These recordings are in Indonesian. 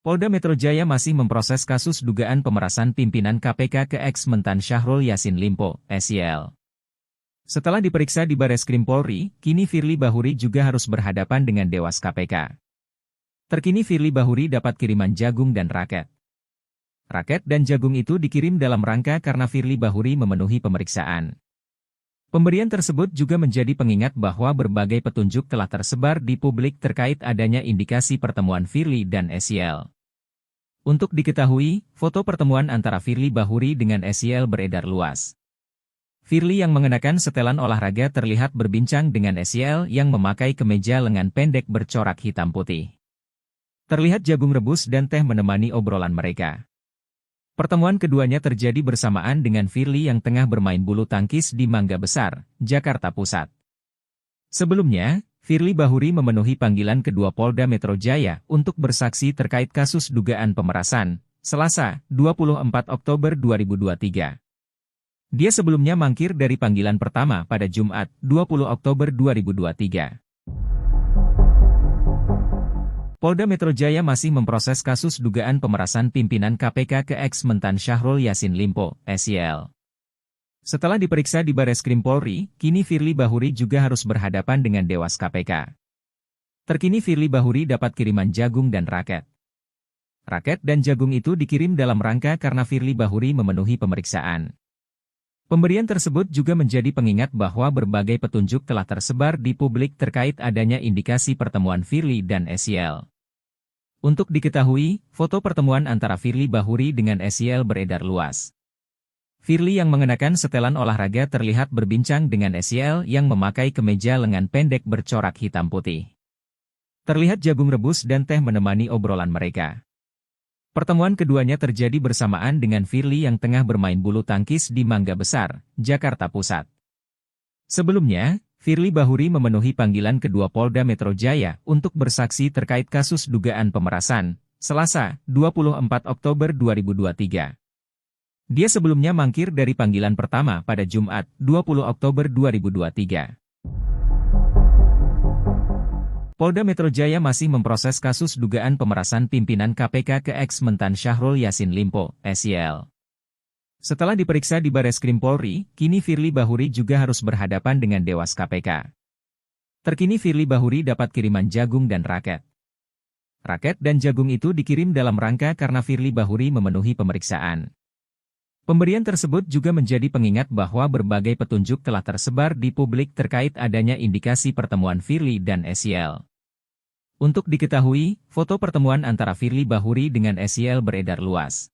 Polda Metro Jaya masih memproses kasus dugaan pemerasan pimpinan KPK ke ex-Mentan Syahrul Yassin Limpo, SYL. Setelah diperiksa di Bareskrim Polri, kini Firly Bahuri juga harus berhadapan dengan Dewas KPK. Terkini Firly Bahuri dapat kiriman jagung dan raket. Raket dan jagung itu dikirim dalam rangka karena Firly Bahuri memenuhi pemeriksaan. Pemberian tersebut juga menjadi pengingat bahwa berbagai petunjuk telah tersebar di publik terkait adanya indikasi pertemuan Firly dan SYL. Untuk diketahui, foto pertemuan antara Firly Bahuri dengan SYL beredar luas. Firly yang mengenakan setelan olahraga terlihat berbincang dengan SYL yang memakai kemeja lengan pendek bercorak hitam putih. Terlihat jagung rebus dan teh menemani obrolan mereka. Pertemuan keduanya terjadi bersamaan dengan Firly yang tengah bermain bulu tangkis di Mangga Besar, Jakarta Pusat. Sebelumnya, Firly Bahuri memenuhi panggilan kedua Polda Metro Jaya untuk bersaksi terkait kasus dugaan pemerasan, Selasa, 24 Oktober 2023. Dia sebelumnya mangkir dari panggilan pertama pada Jumat, 20 Oktober 2023. Polda Metro Jaya masih memproses kasus dugaan pemerasan pimpinan KPK ke ex-Mentan Syahrul Yassin Limpo, SYL. Setelah diperiksa di Bareskrim Polri, kini Firly Bahuri juga harus berhadapan dengan Dewas KPK. Terkini Firly Bahuri dapat kiriman jagung dan raket. Raket dan jagung itu dikirim dalam rangka karena Firly Bahuri memenuhi pemeriksaan. Pemberian tersebut juga menjadi pengingat bahwa berbagai petunjuk telah tersebar di publik terkait adanya indikasi pertemuan Firly dan SYL. Untuk diketahui, foto pertemuan antara Firly Bahuri dengan SYL beredar luas. Firly yang mengenakan setelan olahraga terlihat berbincang dengan SYL yang memakai kemeja lengan pendek bercorak hitam putih. Terlihat jagung rebus dan teh menemani obrolan mereka. Pertemuan keduanya terjadi bersamaan dengan Firly yang tengah bermain bulu tangkis di Mangga Besar, Jakarta Pusat. Sebelumnya, Firly Bahuri memenuhi panggilan kedua Polda Metro Jaya untuk bersaksi terkait kasus dugaan pemerasan, Selasa, 24 Oktober 2023. Dia sebelumnya mangkir dari panggilan pertama pada Jumat, 20 Oktober 2023. Polda Metro Jaya masih memproses kasus dugaan pemerasan pimpinan KPK ke ex-Mentan Syahrul Yassin Limpo, SYL. Setelah diperiksa di Bareskrim Polri, kini Firly Bahuri juga harus berhadapan dengan Dewas KPK. Terkini Firly Bahuri dapat kiriman jagung dan raket. Raket dan jagung itu dikirim dalam rangka karena Firly Bahuri memenuhi pemeriksaan. Pemberian tersebut juga menjadi pengingat bahwa berbagai petunjuk telah tersebar di publik terkait adanya indikasi pertemuan Firly dan SYL. Untuk diketahui, foto pertemuan antara Firly Bahuri dengan SYL beredar luas.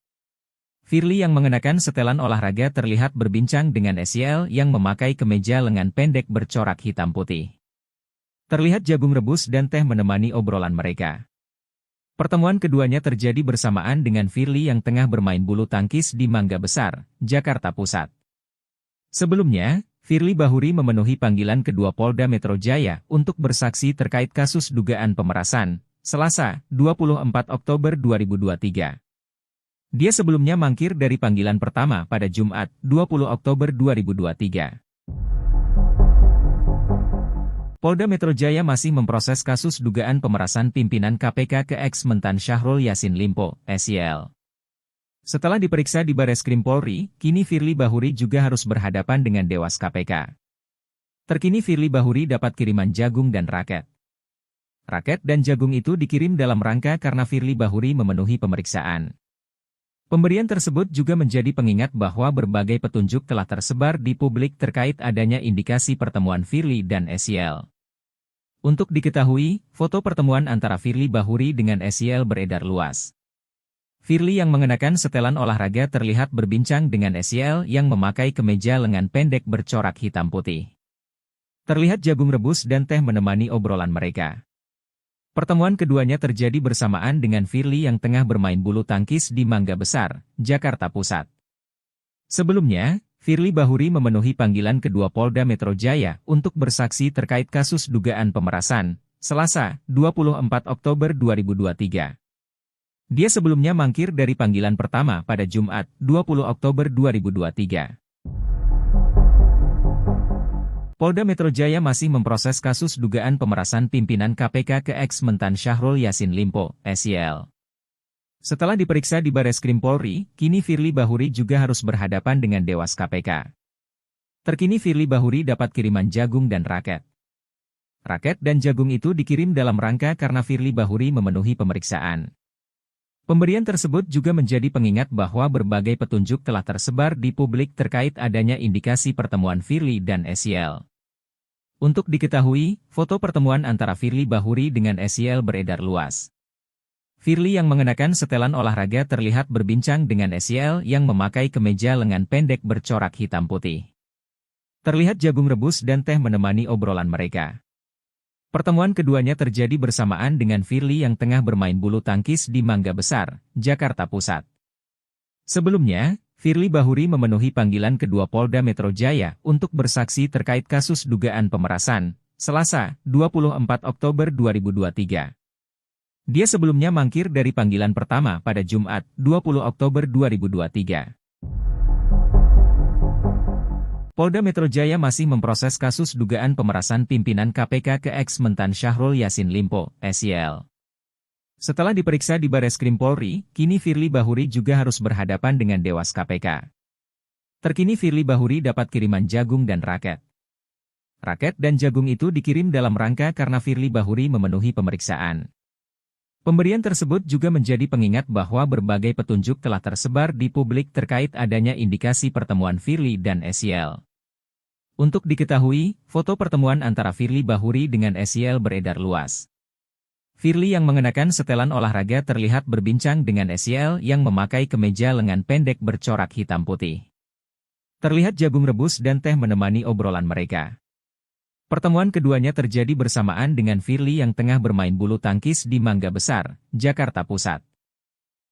Firly yang mengenakan setelan olahraga terlihat berbincang dengan SYL yang memakai kemeja lengan pendek bercorak hitam putih. Terlihat jagung rebus dan teh menemani obrolan mereka. Pertemuan keduanya terjadi bersamaan dengan Firly yang tengah bermain bulu tangkis di Mangga Besar, Jakarta Pusat. Sebelumnya, Firly Bahuri memenuhi panggilan kedua Polda Metro Jaya untuk bersaksi terkait kasus dugaan pemerasan, Selasa, 24 Oktober 2023. Dia sebelumnya mangkir dari panggilan pertama pada Jumat, 20 Oktober 2023. Polda Metro Jaya masih memproses kasus dugaan pemerasan pimpinan KPK ke ex-Mentan Syahrul Yassin Limpo, SYL. Setelah diperiksa di Bareskrim Polri, kini Firly Bahuri juga harus berhadapan dengan Dewas KPK. Terkini Firly Bahuri dapat kiriman jagung dan raket. Raket dan jagung itu dikirim dalam rangka karena Firly Bahuri memenuhi pemeriksaan. Pemberian tersebut juga menjadi pengingat bahwa berbagai petunjuk telah tersebar di publik terkait adanya indikasi pertemuan Firly dan SYL. Untuk diketahui, foto pertemuan antara Firly Bahuri dengan SYL beredar luas. Firly yang mengenakan setelan olahraga terlihat berbincang dengan SYL yang memakai kemeja lengan pendek bercorak hitam putih. Terlihat jagung rebus dan teh menemani obrolan mereka. Pertemuan keduanya terjadi bersamaan dengan Firly yang tengah bermain bulu tangkis di Mangga Besar, Jakarta Pusat. Sebelumnya, Firly Bahuri memenuhi panggilan kedua Polda Metro Jaya untuk bersaksi terkait kasus dugaan pemerasan, Selasa, 24 Oktober 2023. Dia sebelumnya mangkir dari panggilan pertama pada Jumat, 20 Oktober 2023. Polda Metro Jaya masih memproses kasus dugaan pemerasan pimpinan KPK ke ex-Mentan Syahrul Yassin Limpo, SYL. Setelah diperiksa di Bareskrim Polri, kini Firly Bahuri juga harus berhadapan dengan Dewas KPK. Terkini Firly Bahuri dapat kiriman jagung dan raket. Raket dan jagung itu dikirim dalam rangka karena Firly Bahuri memenuhi pemeriksaan. Pemberian tersebut juga menjadi pengingat bahwa berbagai petunjuk telah tersebar di publik terkait adanya indikasi pertemuan Firly dan SYL. Untuk diketahui, foto pertemuan antara Firly Bahuri dengan SYL beredar luas. Firly yang mengenakan setelan olahraga terlihat berbincang dengan SYL yang memakai kemeja lengan pendek bercorak hitam putih. Terlihat jagung rebus dan teh menemani obrolan mereka. Pertemuan keduanya terjadi bersamaan dengan Firly yang tengah bermain bulu tangkis di Mangga Besar, Jakarta Pusat. Sebelumnya, Firly Bahuri memenuhi panggilan kedua Polda Metro Jaya untuk bersaksi terkait kasus dugaan pemerasan, Selasa, 24 Oktober 2023. Dia sebelumnya mangkir dari panggilan pertama pada Jumat, 20 Oktober 2023. Polda Metro Jaya masih memproses kasus dugaan pemerasan pimpinan KPK ke ex-mentan Syahrul Yassin Limpo, SYL. Setelah diperiksa di Bareskrim Polri, kini Firly Bahuri juga harus berhadapan dengan Dewas KPK. Terkini Firly Bahuri dapat kiriman jagung dan raket. Raket dan jagung itu dikirim dalam rangka karena Firly Bahuri memenuhi pemeriksaan. Pemberian tersebut juga menjadi pengingat bahwa berbagai petunjuk telah tersebar di publik terkait adanya indikasi pertemuan Firly dan SYL. Untuk diketahui, foto pertemuan antara Firly Bahuri dengan SYL beredar luas. Firly yang mengenakan setelan olahraga terlihat berbincang dengan SYL yang memakai kemeja lengan pendek bercorak hitam putih. Terlihat jagung rebus dan teh menemani obrolan mereka. Pertemuan keduanya terjadi bersamaan dengan Firly yang tengah bermain bulu tangkis di Mangga Besar, Jakarta Pusat.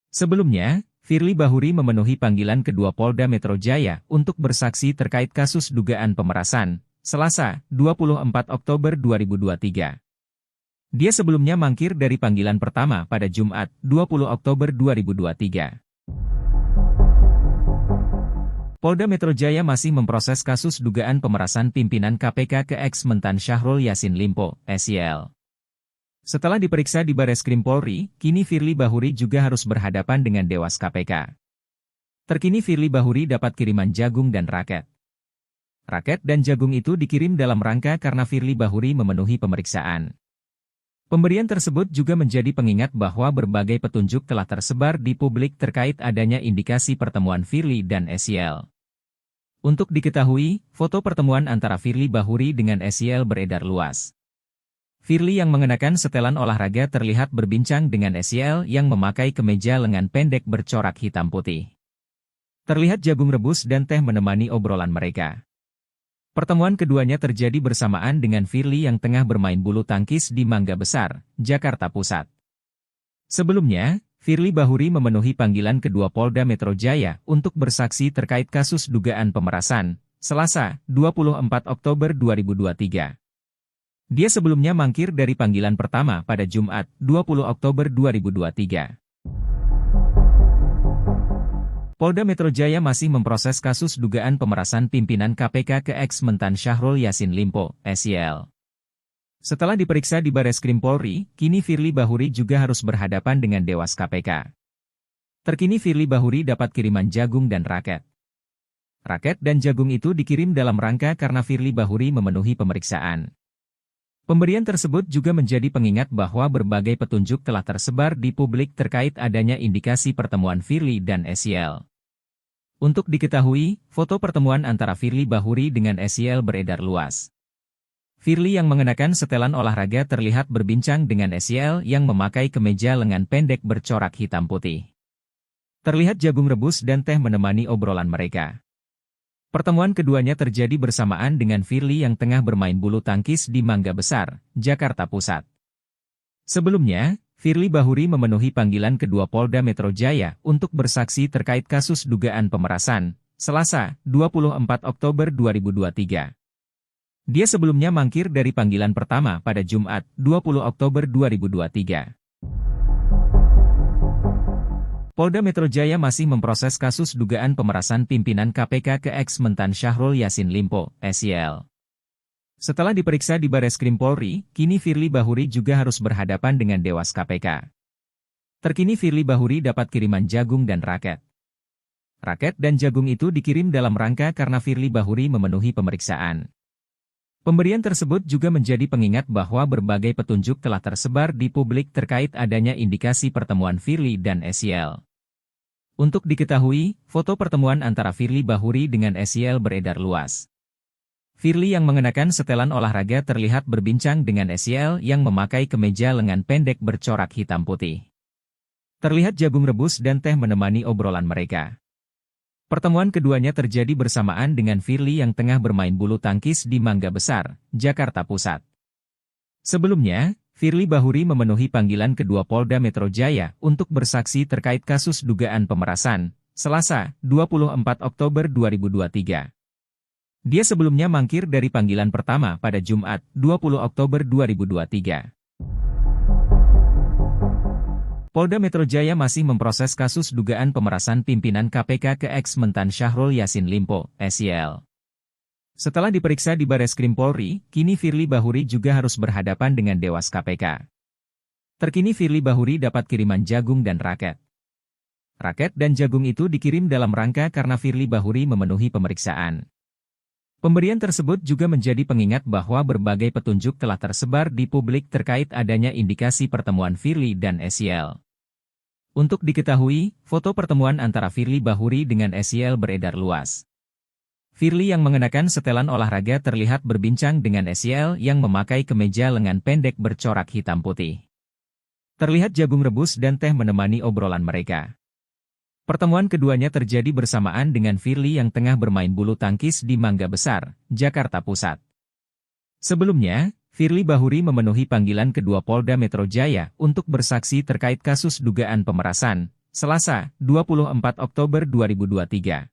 Sebelumnya, Firly Bahuri memenuhi panggilan kedua Polda Metro Jaya untuk bersaksi terkait kasus dugaan pemerasan, Selasa, 24 Oktober 2023. Dia sebelumnya mangkir dari panggilan pertama pada Jumat, 20 Oktober 2023. Polda Metro Jaya masih memproses kasus dugaan pemerasan pimpinan KPK ke ex-mentan Syahrul Yassin Limpo, SYL. Setelah diperiksa di Bareskrim Polri, kini Firly Bahuri juga harus berhadapan dengan Dewas KPK. Terkini Firly Bahuri dapat kiriman jagung dan raket. Raket dan jagung itu dikirim dalam rangka karena Firly Bahuri memenuhi pemeriksaan. Pemberian tersebut juga menjadi pengingat bahwa berbagai petunjuk telah tersebar di publik terkait adanya indikasi pertemuan Firly dan SYL. Untuk diketahui, foto pertemuan antara Firly Bahuri dengan SYL beredar luas. Firly yang mengenakan setelan olahraga terlihat berbincang dengan SYL yang memakai kemeja lengan pendek bercorak hitam putih. Terlihat jagung rebus dan teh menemani obrolan mereka. Pertemuan keduanya terjadi bersamaan dengan Firly yang tengah bermain bulu tangkis di Mangga Besar, Jakarta Pusat. Sebelumnya, Firly Bahuri memenuhi panggilan kedua Polda Metro Jaya untuk bersaksi terkait kasus dugaan pemerasan, Selasa, 24 Oktober 2023. Dia sebelumnya mangkir dari panggilan pertama pada Jumat, 20 Oktober 2023. Polda Metro Jaya masih memproses kasus dugaan pemerasan pimpinan KPK ke ex-mentan Syahrul Yassin Limpo, SYL. Setelah diperiksa di Bareskrim Polri, kini Firly Bahuri juga harus berhadapan dengan Dewas KPK. Terkini Firly Bahuri dapat kiriman jagung dan raket. Raket dan jagung itu dikirim dalam rangka karena Firly Bahuri memenuhi pemeriksaan. Pemberian tersebut juga menjadi pengingat bahwa berbagai petunjuk telah tersebar di publik terkait adanya indikasi pertemuan Firly dan SYL. Untuk diketahui, foto pertemuan antara Firly Bahuri dengan SYL beredar luas. Firly yang mengenakan setelan olahraga terlihat berbincang dengan SYL yang memakai kemeja lengan pendek bercorak hitam putih. Terlihat jagung rebus dan teh menemani obrolan mereka. Pertemuan keduanya terjadi bersamaan dengan Firly yang tengah bermain bulu tangkis di Mangga Besar, Jakarta Pusat. Sebelumnya, Firly Bahuri memenuhi panggilan kedua Polda Metro Jaya untuk bersaksi terkait kasus dugaan pemerasan, Selasa, 24 Oktober 2023. Dia sebelumnya mangkir dari panggilan pertama pada Jumat, 20 Oktober 2023. Polda Metro Jaya masih memproses kasus dugaan pemerasan pimpinan KPK ke ex-mentan Syahrul Yassin Limpo, SYL. Setelah diperiksa di Bareskrim Polri, kini Firly Bahuri juga harus berhadapan dengan Dewas KPK. Terkini Firly Bahuri dapat kiriman jagung dan raket. Raket dan jagung itu dikirim dalam rangka karena Firly Bahuri memenuhi pemeriksaan. Pemberian tersebut juga menjadi pengingat bahwa berbagai petunjuk telah tersebar di publik terkait adanya indikasi pertemuan Firly dan SYL. Untuk diketahui, foto pertemuan antara Firly Bahuri dengan SYL beredar luas. Firly yang mengenakan setelan olahraga terlihat berbincang dengan SYL yang memakai kemeja lengan pendek bercorak hitam putih. Terlihat jagung rebus dan teh menemani obrolan mereka. Pertemuan keduanya terjadi bersamaan dengan Firly yang tengah bermain bulu tangkis di Mangga Besar, Jakarta Pusat. Sebelumnya, Firly Bahuri memenuhi panggilan kedua Polda Metro Jaya untuk bersaksi terkait kasus dugaan pemerasan, Selasa, 24 Oktober 2023. Dia sebelumnya mangkir dari panggilan pertama pada Jumat, 20 Oktober 2023. Polda Metro Jaya masih memproses kasus dugaan pemerasan pimpinan KPK ke ex-mentan Syahrul Yassin Limpo, SYL. Setelah diperiksa di Bareskrim Polri, kini Firly Bahuri juga harus berhadapan dengan Dewas KPK. Terkini Firly Bahuri dapat kiriman jagung dan raket. Raket dan jagung itu dikirim dalam rangka karena Firly Bahuri memenuhi pemeriksaan. Pemberian tersebut juga menjadi pengingat bahwa berbagai petunjuk telah tersebar di publik terkait adanya indikasi pertemuan Firly dan SYL. Untuk diketahui, foto pertemuan antara Firly Bahuri dengan SYL beredar luas. Firly yang mengenakan setelan olahraga terlihat berbincang dengan SYL yang memakai kemeja lengan pendek bercorak hitam putih. Terlihat jagung rebus dan teh menemani obrolan mereka. Pertemuan keduanya terjadi bersamaan dengan Firly yang tengah bermain bulu tangkis di Mangga Besar, Jakarta Pusat. Sebelumnya, Firly Bahuri memenuhi panggilan kedua Polda Metro Jaya untuk bersaksi terkait kasus dugaan pemerasan, Selasa, 24 Oktober 2023.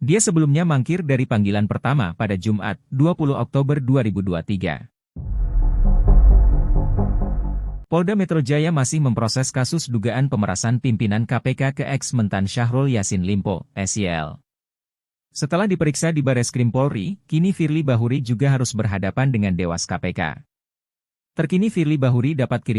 Dia sebelumnya mangkir dari panggilan pertama pada Jumat, 20 Oktober 2023. Polda Metro Jaya masih memproses kasus dugaan pemerasan pimpinan KPK ke ex-mentan Syahrul Yassin Limpo, SYL. Setelah diperiksa di Bareskrim Polri, kini Firly Bahuri juga harus berhadapan dengan Dewas KPK. Terkini Firly Bahuri dapat